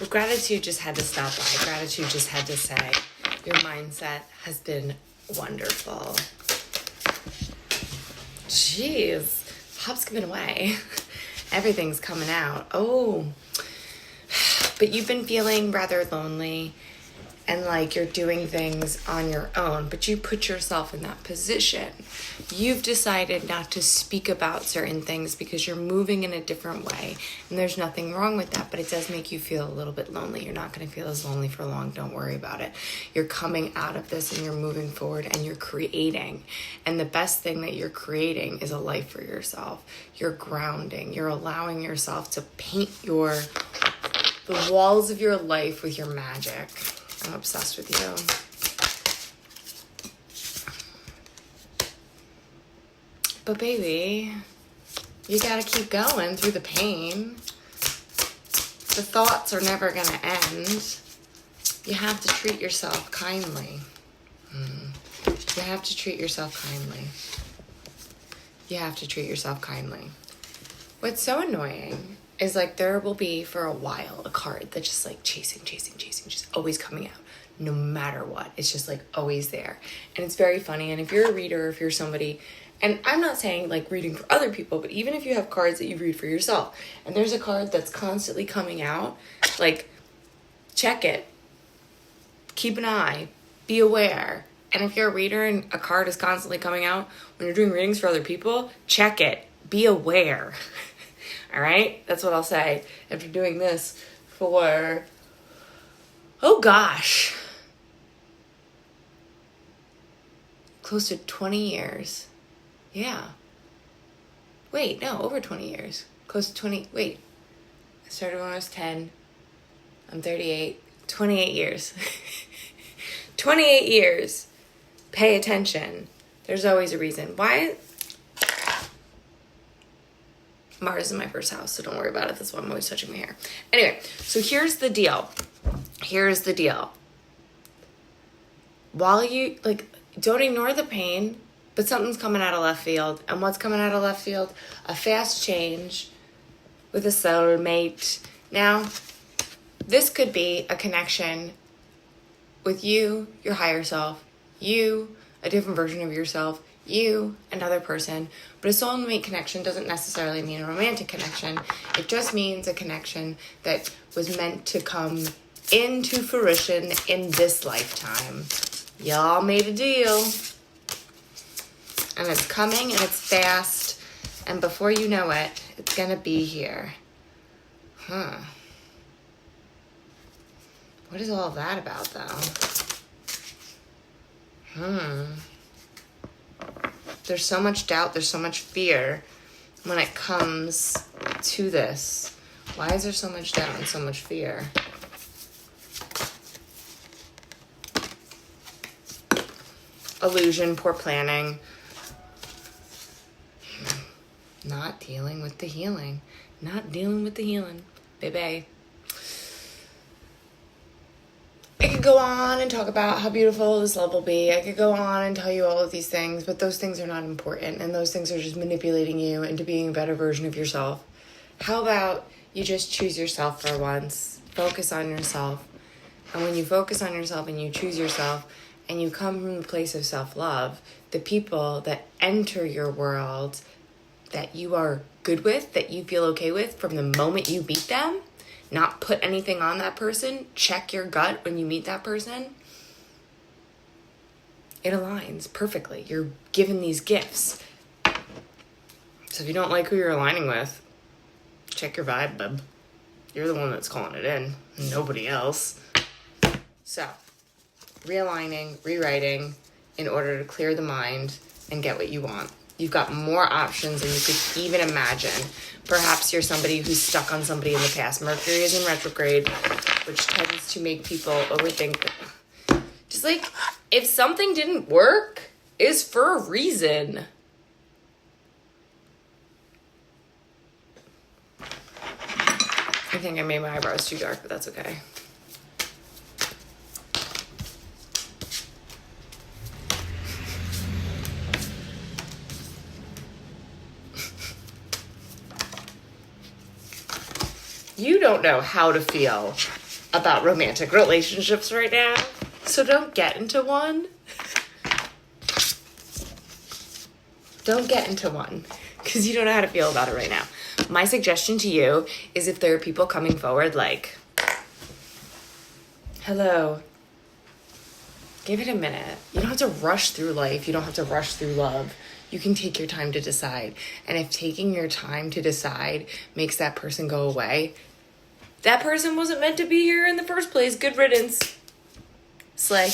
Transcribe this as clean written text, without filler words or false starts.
gratitude just had to stop by. Gratitude just had to say, your mindset has been wonderful. Jeez, hop's giving away. Everything's coming out. Oh, but you've been feeling rather lonely and like you're doing things on your own, but you put yourself in that position. You've decided not to speak about certain things because you're moving in a different way, and there's nothing wrong with that, but it does make you feel a little bit lonely. You're not going to feel as lonely for long. Don't worry about it. You're coming out of this and you're moving forward and you're creating. And the best thing that you're creating is a life for yourself. You're grounding. You're allowing yourself to paint the walls of your life with your magic. I'm obsessed with you. But baby, you gotta keep going through the pain. The thoughts are never gonna end. You have to treat yourself kindly. You have to treat yourself kindly. You have to treat yourself kindly. What's so annoying is like there will be for a while a card that's just like chasing, just always coming out no matter what. It's just like always there. And it's very funny. And if you're a reader, if you're somebody, and I'm not saying like reading for other people, but even if you have cards that you read for yourself and there's a card that's constantly coming out, like check it, keep an eye, be aware. And if you're a reader and a card is constantly coming out when you're doing readings for other people, check it, be aware. All right, that's what I'll say after doing this for, oh gosh, close to 20 years. Yeah. Wait, no, over 20 years. Close to 20, wait. I started when I was 10. I'm 38. 28 years. 28 years. Pay attention. There's always a reason. Why? Mars is my first house, so don't worry about it. That's why I'm always touching my hair. Anyway, so here's the deal. While you, like, don't ignore the pain, but something's coming out of left field. And what's coming out of left field? A fast change with a soulmate. Now, this could be a connection with you, your higher self, you, a different version of yourself, you, another person. But a soulmate connection doesn't necessarily mean a romantic connection. It just means a connection that was meant to come into fruition in this lifetime. Y'all made a deal. And it's coming and it's fast. And before you know it, it's going to be here. What is all that about, though? There's so much doubt, there's so much fear when it comes to this. Why is there so much doubt and so much fear? Illusion, poor planning. Not dealing with the healing. Not dealing with the healing, baby. I could go on and talk about how beautiful this love will be. I could go on and tell you all of these things, but those things are not important, and those things are just manipulating you into being a better version of yourself. How about you just choose yourself for once? Focus on yourself. And when you focus on yourself and you choose yourself and you come from a place of self-love, the people that enter your world that you are good with, that you feel okay with from the moment you meet them, not put anything on that person, check your gut when you meet that person, it aligns perfectly. You're given these gifts. So if you don't like who you're aligning with, check your vibe, bub. You're the one that's calling it in, nobody else. So, realigning, rewriting in order to clear the mind and get what you want. You've got more options than you could even imagine. Perhaps you're somebody who's stuck on somebody in the past. Mercury is in retrograde, which tends to make people overthink. Just like, if something didn't work, it's for a reason. I think I made my eyebrows too dark, but that's okay. You don't know how to feel about romantic relationships right now. So don't get into one. Don't get into one because you don't know how to feel about it right now. My suggestion to you is if there are people coming forward like, hello, give it a minute. You don't have to rush through life. You don't have to rush through love. You can take your time to decide. And if taking your time to decide makes that person go away, that person wasn't meant to be here in the first place. Good riddance. Slay.